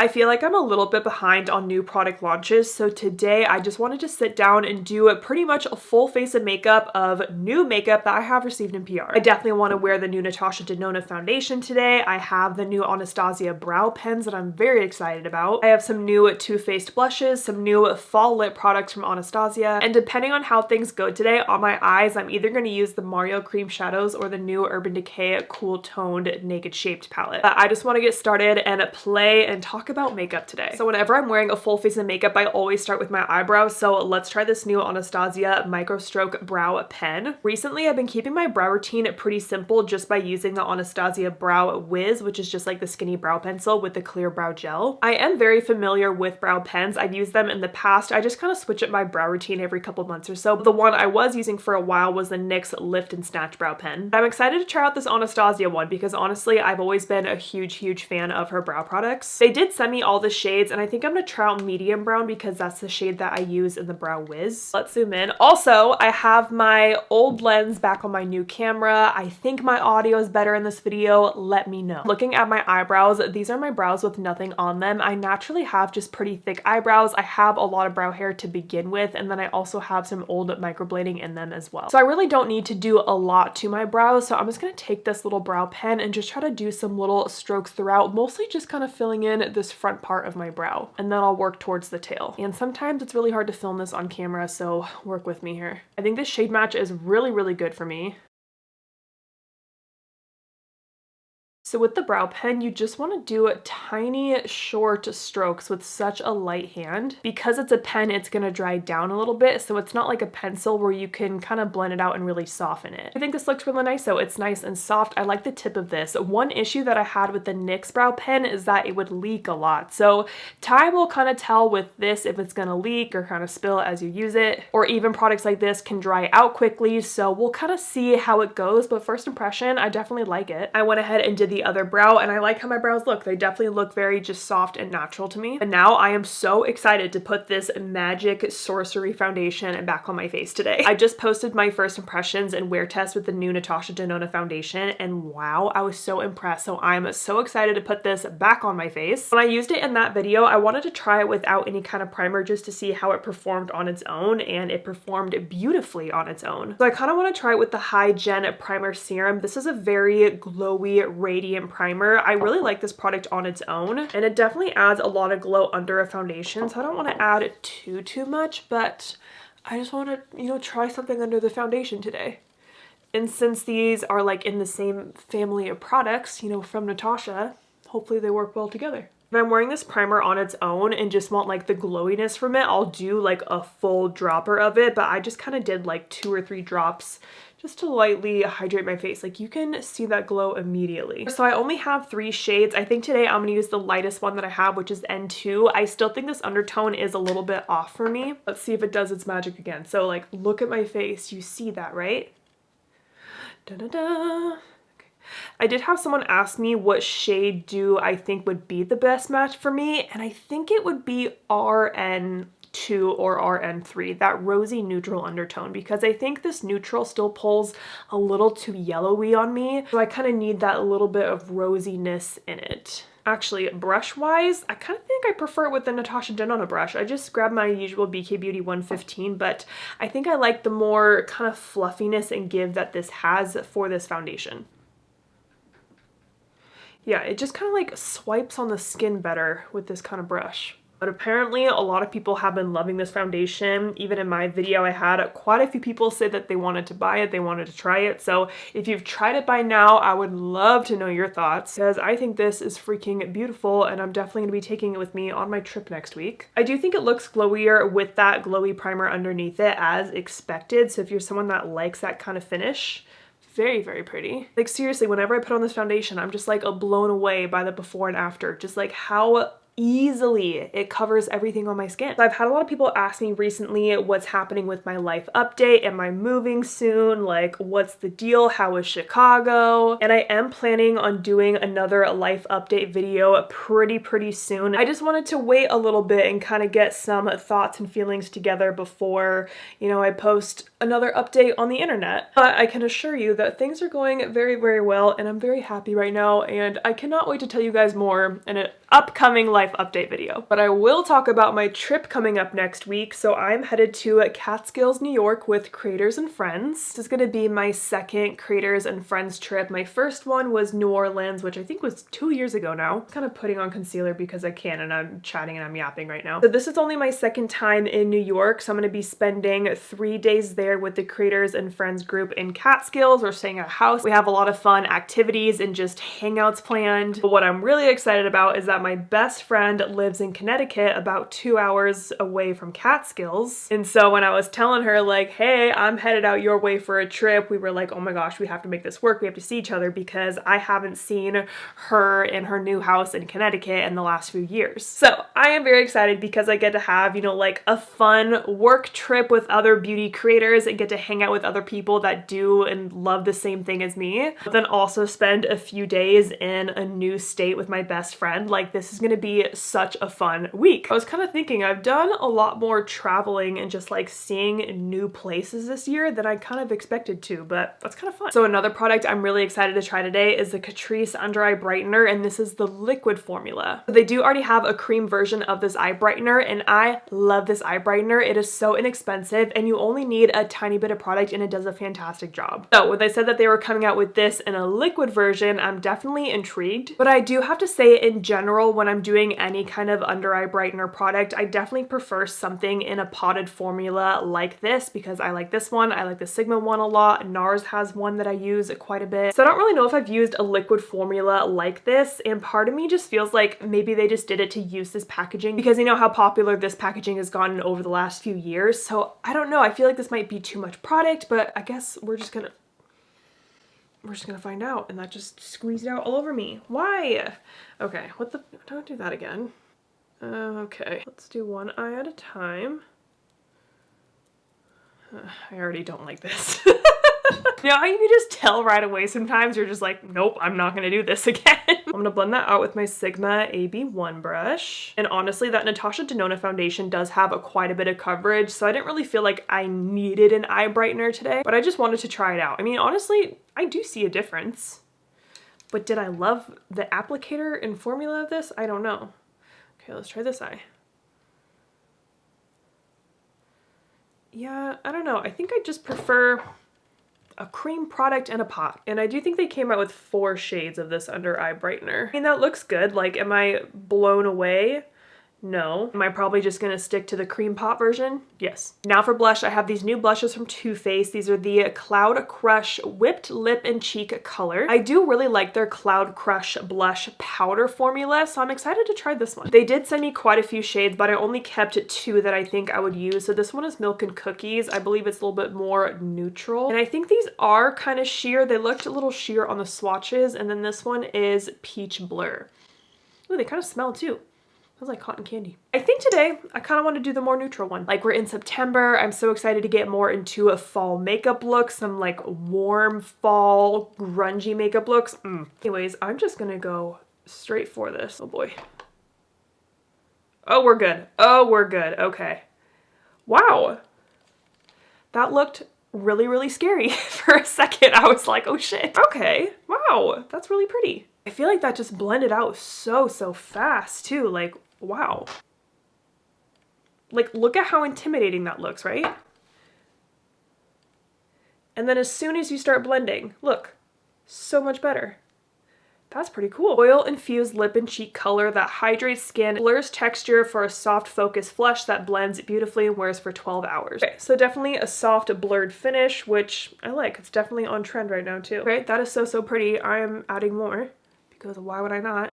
I feel like I'm a little bit behind on new product launches, so today I just wanted to sit down and do pretty much a full face of makeup of new makeup that I have received in PR. I definitely want to wear the new Natasha Denona foundation today. I have the new Anastasia brow pens that I'm very excited about. I have some new Too Faced blushes, some new fall lip products from Anastasia, and depending on how things go today on my eyes, I'm either going to use the Mario Cream Shadows or the new Urban Decay Cool Toned Naked Shaped palette. I just want to get started and play and talk about makeup today. So whenever I'm wearing a full face of makeup, I always start with my eyebrows. So let's try this new Anastasia Micro Stroke Brow Pen. Recently, I've been keeping my brow routine pretty simple just by using the Anastasia Brow Wiz, which is just like the skinny brow pencil with the clear brow gel. I am very familiar with brow pens. I've used them in the past. I just kind of switch up my brow routine every couple months or so. The one I was using for a while was the NYX Lift and Snatch Brow Pen. I'm excited to try out this Anastasia one because honestly, I've always been a huge fan of her brow products. They did send me all the shades and I think I'm gonna try out medium brown because that's the shade that I use in the Brow Wiz. Let's zoom in. Also, I have my old lens back on my new camera. I think my audio is better in this video. Let me know. Looking at my eyebrows, these are my brows with nothing on them. I naturally have just pretty thick eyebrows. I have a lot of brow hair to begin with, and then I also have some old microblading in them as well. So I really don't need to do a lot to my brows, so I'm just gonna take this little brow pen and just try to do some little strokes throughout, mostly just kind of filling in this front part of my brow, and then I'll work towards the tail. And sometimes it's really hard to film this on camera, so work with me here. I think this shade match is really good for me. So with the brow pen, you just want to do tiny short strokes with such a light hand. Because it's a pen, it's going to dry down a little bit, so it's not like a pencil where you can kind of blend it out and really soften it. I think this looks really nice though. It's nice and soft. I like the tip of this. One issue that I had with the NYX brow pen is that it would leak a lot. So time will kind of tell with this if it's going to leak or kind of spill as you use it. Or even products like this can dry out quickly, so we'll kind of see how it goes. But first impression, I definitely like it. I went ahead and did the other brow and I like how my brows look. They definitely look very just soft and natural to me. And now I am so excited to put this magic sorcery foundation back on my face today. I just posted my first impressions and wear test with the new Natasha Denona foundation and wow, I was so impressed. So I'm so excited to put this back on my face. When I used it in that video, I wanted to try it without any kind of primer just to see how it performed on its own, and it performed beautifully on its own. So I kind of want to try it with the High Gen Primer Serum. This is a very glowy, radiant primer. I really like this product on its own, and it definitely adds a lot of glow under a foundation, so I don't want to add too much, but I just want to, you know, try something under the foundation today. And since these are like in the same family of products, you know, from Natasha, hopefully they work well together. If I'm wearing this primer on its own and just want like the glowiness from it, I'll do like a full dropper of it, but I just kind of did like 2 or 3 drops just to lightly hydrate my face. Like you can see that glow immediately. So I only have 3 shades. I think today I'm gonna use the lightest one that I have, which is N2. I still think this undertone is a little bit off for me. Let's see if it does its magic again. So like, look at my face. You see that, right? Da-da-da. I did have someone ask me what shade do I think would be the best match for me, and I think it would be RN2 or RN3, that rosy neutral undertone, because I think this neutral still pulls a little too yellowy on me, so I kind of need that little bit of rosiness in it. Actually, brush wise, I kind of think I prefer it with the Natasha Denona brush. I just grabbed my usual BK Beauty 115, but I think I like the more kind of fluffiness and give that this has for this foundation. Yeah, it just kind of like swipes on the skin better with this kind of brush. But apparently a lot of people have been loving this foundation. Even in my video, I had quite a few people say that they wanted to buy it, they wanted to try it. So if you've tried it by now, I would love to know your thoughts, because I think this is freaking beautiful and I'm definitely gonna be taking it with me on my trip next week. I do think it looks glowier with that glowy primer underneath it as expected. So if you're someone that likes that kind of finish, very pretty. Like seriously, whenever I put on this foundation, I'm just like blown away by the before and after. Just like how easily it covers everything on my skin. So I've had a lot of people ask me recently what's happening with my life update. Am I moving soon? Like, what's the deal? How is Chicago? And I am planning on doing another life update video pretty soon. I just wanted to wait a little bit and kind of get some thoughts and feelings together before, you know, I post another update on the internet. But I can assure you that things are going very well and I'm very happy right now, and I cannot wait to tell you guys more, and upcoming life update video. But I will talk about my trip coming up next week. So I'm headed to Catskills, New York with creators and friends. This is going to be my second creators and friends trip. My first one was New Orleans, which I think was 2 years ago now. Kind of putting on concealer because I can, and I'm chatting and I'm yapping right now. So this is only my second time in New York. So I'm going to be spending 3 days there with the creators and friends group in Catskills. We're staying at a house. We have a lot of fun activities and just hangouts planned. But what I'm really excited about is that my best friend lives in Connecticut, about 2 hours away from Catskills. And so when I was telling her like, hey, I'm headed out your way for a trip, we were like, oh my gosh, we have to make this work. We have to see each other because I haven't seen her in her new house in Connecticut in the last few years. So I am very excited because I get to have, you know, like a fun work trip with other beauty creators and get to hang out with other people that do and love the same thing as me. But then also spend a few days in a new state with my best friend. Like, this is gonna be such a fun week. I was kind of thinking I've done a lot more traveling and just like seeing new places this year than I kind of expected to, but that's kind of fun. So another product I'm really excited to try today is the Catrice under eye brightener, and this is the liquid formula. So they do already have a cream version of this eye brightener, and I love this eye brightener. It is so inexpensive and you only need a tiny bit of product and it does a fantastic job. So when they said that they were coming out with this in a liquid version, I'm definitely intrigued. But I do have to say, in general, when I'm doing any kind of under eye brightener product, I definitely prefer something in a potted formula like this because I like this one. I like the Sigma one a lot. NARS has one that I use quite a bit. So I don't really know if I've used a liquid formula like this, and part of me just feels like maybe they just did it to use this packaging because you know how popular this packaging has gotten over the last few years. So I don't know. I feel like this might be too much product, but I guess we're just gonna find out. And that just squeezed out all over me. Why? Okay, what the, don't do that again. Okay, let's do one eye at a time. I already don't like this. You know how you can just tell right away sometimes? You're just like, nope, I'm not gonna do this again. I'm gonna blend that out with my Sigma AB1 brush. And honestly, that Natasha Denona foundation does have quite a bit of coverage, so I didn't really feel like I needed an eye brightener today, but I just wanted to try it out. I mean, honestly, I do see a difference. But did I love the applicator and formula of this? I don't know. Okay, let's try this eye. Yeah, I don't know. I think I just prefer a cream product and a pot. And I do think they came out with 4 shades of this under eye brightener. I mean, that looks good. Like, am I blown away? No. Am I probably just gonna stick to the cream pot version? Yes. Now for blush, I have these new blushes from Too Faced. These are the Cloud Crush Whipped Lip and Cheek color. I do really like their Cloud Crush blush powder formula, so I'm excited to try this one. They did send me quite a few shades, but I only kept 2 that I think I would use. So this one is Milk and Cookies. I believe it's a little bit more neutral. And I think these are kind of sheer. They looked a little sheer on the swatches. And then this one is Peach Blur. Ooh, they kind of smell too. Smells like cotton candy. I think today I kind of want to do the more neutral one. Like, we're in September. I'm so excited to get more into a fall makeup look, some like warm fall grungy makeup looks. Anyways, I'm just gonna go straight for this. Oh boy. Oh, we're good. Oh, we're good. Okay. Wow. That looked really, really scary for a second. I was like, oh shit. Okay. Wow. That's really pretty. I feel like that just blended out so fast too. Like, wow. Like, look at how intimidating that looks, right? And then as soon as you start blending, look, so much better. That's pretty cool. Oil infused lip and cheek color that hydrates skin, blurs texture for a soft focus flush that blends beautifully and wears for 12 hours. Okay, so definitely a soft blurred finish, which I like. It's definitely on trend right now too. Okay, that is so pretty. I am adding more because why would I not?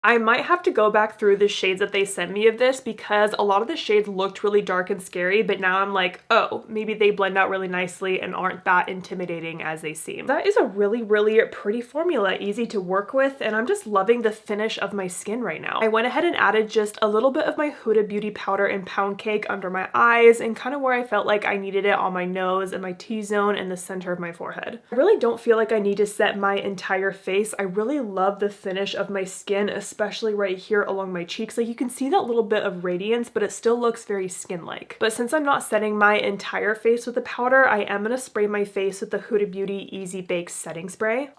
I might have to go back through the shades that they sent me of this because a lot of the shades looked really dark and scary, but now I'm like, oh, maybe they blend out really nicely and aren't that intimidating as they seem. That is a really pretty formula, easy to work with, and I'm just loving the finish of my skin right now. I went ahead and added just a little bit of my Huda Beauty powder and pound cake under my eyes and kind of where I felt like I needed it on my nose and my T-zone and the center of my forehead. I really don't feel like I need to set my entire face. I really love the finish of my skin, especially right here along my cheeks. Like, you can see that little bit of radiance, but it still looks very skin-like. But since I'm not setting my entire face with the powder, I am going to spray my face with the Huda Beauty Easy Bake Setting Spray.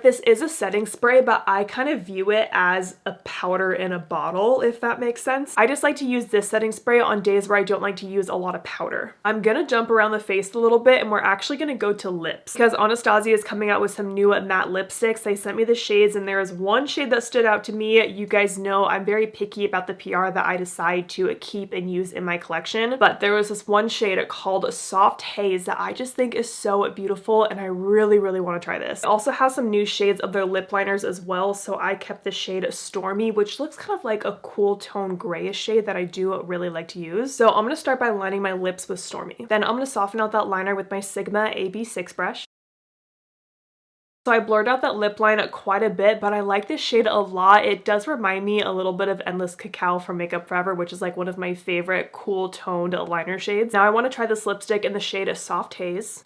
This is a setting spray, but I kind of view it as a powder in a bottle, if that makes sense. I just like to use this setting spray on days where I don't like to use a lot of powder. I'm gonna jump around the face a little bit, and we're actually gonna go to lips because Anastasia is coming out with some new matte lipsticks. They sent me the shades, and there is one shade that stood out to me. You guys know I'm very picky about the PR that I decide to keep and use in my collection, but there was this one shade called Soft Haze that I just think is so beautiful, and I really want to try this. It also has some new shades of their lip liners as well, so I kept the shade Stormy, which looks kind of like a cool tone grayish shade that I do really like to use. So I'm going to start by lining my lips with Stormy. Then I'm going to soften out that liner with my Sigma AB6 brush. So I blurred out that lip line quite a bit, but I like this shade a lot. It does remind me a little bit of Endless Cacao from Makeup Forever, which is like one of my favorite cool toned liner shades. Now I want to try this lipstick in the shade Soft Haze.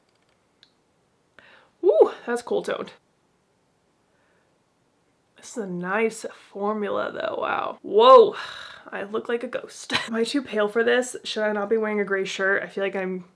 Ooh, that's cool toned. This is a nice formula though, wow. Whoa, I look like a ghost. Am I too pale for this? Should I not be wearing a gray shirt? I feel like I'm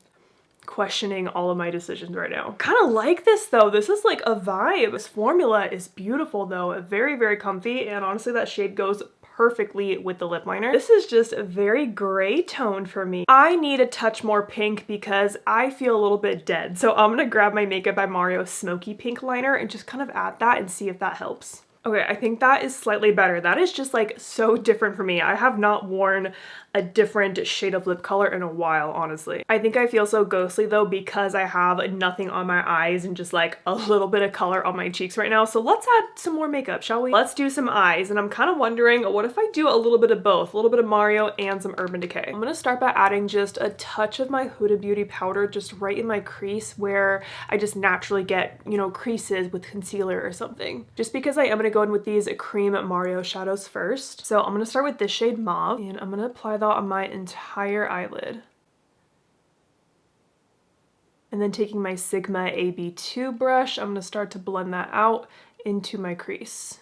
questioning all of my decisions right now. Kind of like this though. This is like a vibe. This formula is beautiful though. Very comfy, and honestly that shade goes perfectly with the lip liner. This is just a very gray tone for me. I need a touch more pink because I feel a little bit dead. So I'm gonna grab my Makeup by Mario smoky pink liner and just kind of add that and see if that helps. Okay, I think that is slightly better. That is just like so different for me. I have not worn a different shade of lip color in a while, honestly. I think I feel so ghostly though because I have nothing on my eyes and just like a little bit of color on my cheeks right now. So let's add some more makeup, shall we? Let's do some eyes, and I'm kind of wondering, what if I do a little bit of both? A little bit of Mario and some Urban Decay. I'm gonna start by adding just a touch of my Huda Beauty powder just right in my crease where I just naturally get, you know, creases with concealer or something. Just because I am gonna go in with these cream Mario shadows first. So I'm gonna start with this shade Mauve, and I'm gonna apply that on my entire eyelid. And then taking my Sigma AB2 brush, I'm gonna start to blend that out into my crease.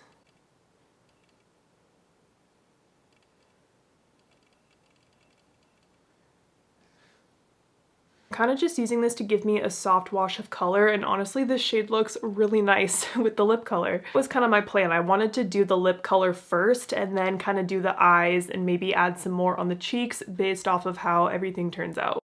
Kind of just using this to give me a soft wash of color, and honestly this shade looks really nice with the lip color. It was kind of my plan. I wanted to do the lip color first and then kind of do the eyes and maybe add some more on the cheeks based off of how everything turns out.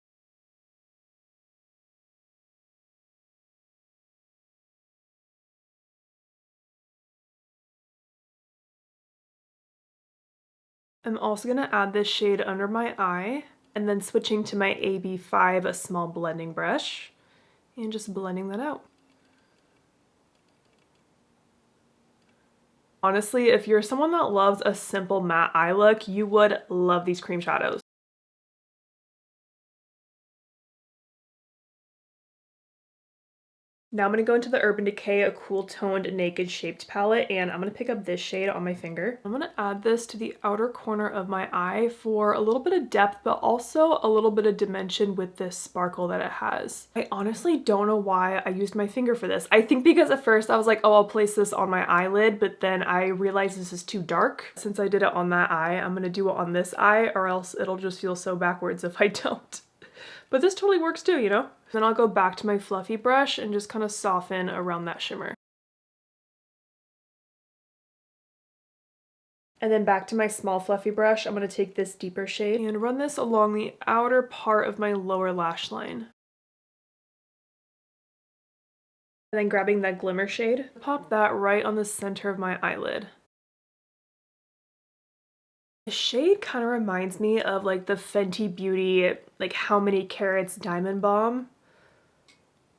I'm also going to add this shade under my eye, and then switching to my AB5, a small blending brush, and just blending that out. Honestly, if you're someone that loves a simple matte eye look, you would love these cream shadows. Now I'm going to go into the Urban Decay, a cool toned naked shaped palette, and I'm going to pick up this shade on my finger. I'm going to add this to the outer corner of my eye for a little bit of depth, but also a little bit of dimension with this sparkle that it has. I honestly don't know why I used my finger for this. I think because at first I was like, oh, I'll place this on my eyelid, but then I realized this is too dark. Since I did it on that eye, I'm going to do it on this eye, or else it'll just feel so backwards if I don't. But this totally works too, you know? Then I'll go back to my fluffy brush and just kind of soften around that shimmer. And then back to my small fluffy brush, I'm going to take this deeper shade and run this along the outer part of my lower lash line. And then grabbing that glimmer shade, pop that right on the center of my eyelid. The shade kind of reminds me of like the Fenty Beauty, like How Many Carats Diamond Bomb,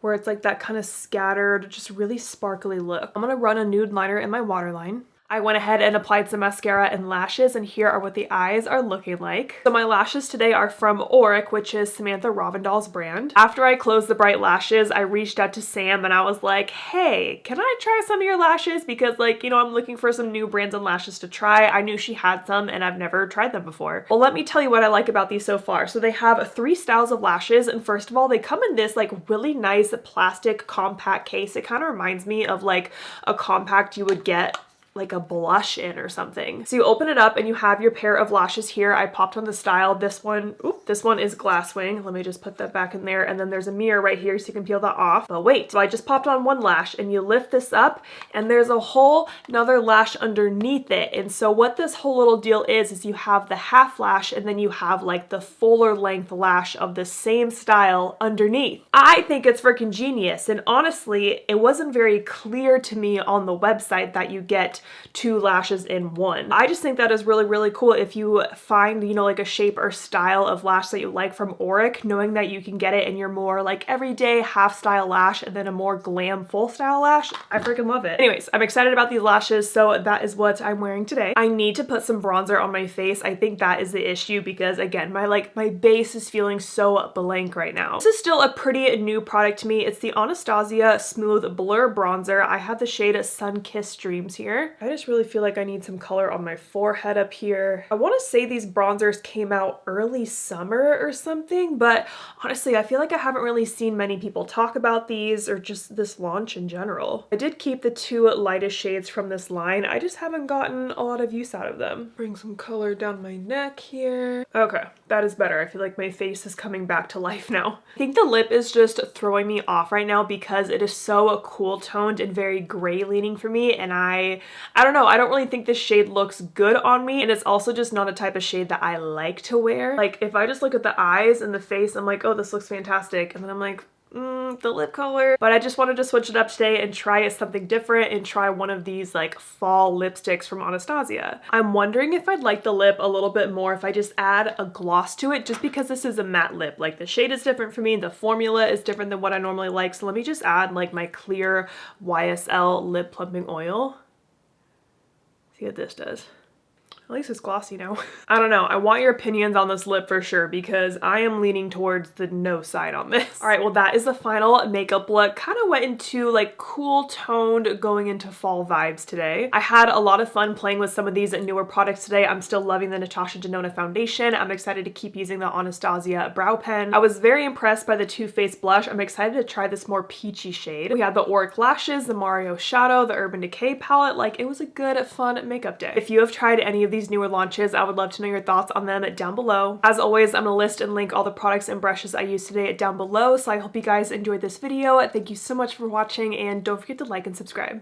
where it's like that kind of scattered, just really sparkly look. I'm gonna run a nude liner in my waterline. I went ahead and applied some mascara and lashes, and here are what the eyes are looking like. So my lashes today are from Auric, which is Samantha Ravindal's brand. After I closed the bright lashes, I reached out to Sam and I was like, hey, can I try some of your lashes? Because like, you know, I'm looking for some new brands and lashes to try. I knew she had some and I've never tried them before. Well, let me tell you what I like about these so far. So they have 3 styles of lashes, and first of all, they come in this like really nice plastic compact case. It kind of reminds me of like a compact you would get like a blush in or something. So you open it up and you have your pair of lashes here. I popped on the style. This one is glasswing. Let me just put that back in there. And then there's a mirror right here so you can peel that off. But wait, so I just popped on one lash and you lift this up and there's a whole another lash underneath it. And so what this whole little deal is you have the half lash and then you have like the fuller length lash of the same style underneath. I think it's freaking genius. And honestly, it wasn't very clear to me on the website that you get 2 lashes in one. I just think that is really, really cool if you find, you know, like a shape or style of lash that you like from Auric, knowing that you can get it in your more like everyday half style lash and then a more glam full style lash. I freaking love it. Anyways, I'm excited about these lashes, so that is what I'm wearing today. I need to put some bronzer on my face. I think that is the issue because again, my base is feeling so blank right now. This is still a pretty new product to me. It's the Anastasia Smooth Blur Bronzer. I have the shade Sunkissed Dreams here. I just really feel like I need some color on my forehead up here. I want to say these bronzers came out early summer or something, but honestly, I feel like I haven't really seen many people talk about these or just this launch in general. I did keep the 2 lightest shades from this line. I just haven't gotten a lot of use out of them. Bring some color down my neck here. Okay, that is better. I feel like my face is coming back to life now. I think the lip is just throwing me off right now because it is so cool toned and very gray leaning for me, and I don't know, I don't really think this shade looks good on me, and it's also just not a type of shade that I like to wear. Like if I just look at the eyes and the face, I'm like, oh, this looks fantastic, and then I'm like, the lip color. But I just wanted to switch it up today and try something different and try one of these like fall lipsticks from Anastasia. I'm wondering if I'd like the lip a little bit more if I just add a gloss to it, just because this is a matte lip. Like the shade is different for me, the formula is different than what I normally like. So let me just add like my clear YSL lip plumping oil. See what this does. At least it's glossy now. I don't know. I want your opinions on this lip for sure because I am leaning towards the no side on this. All right, well that is the final makeup look. Kind of went into like cool toned going into fall vibes today. I had a lot of fun playing with some of these newer products today. I'm still loving the Natasha Denona foundation. I'm excited to keep using the Anastasia brow pen. I was very impressed by the Too Faced blush. I'm excited to try this more peachy shade. We had the Auric lashes, the Mario shadow, the Urban Decay palette. Like it was a good, fun makeup day. If you have tried any of these newer launches, I would love to know your thoughts on them down below. As always, I'm gonna list and link all the products and brushes I used today down below, so I hope you guys enjoyed this video. Thank you so much for watching, and don't forget to like and subscribe.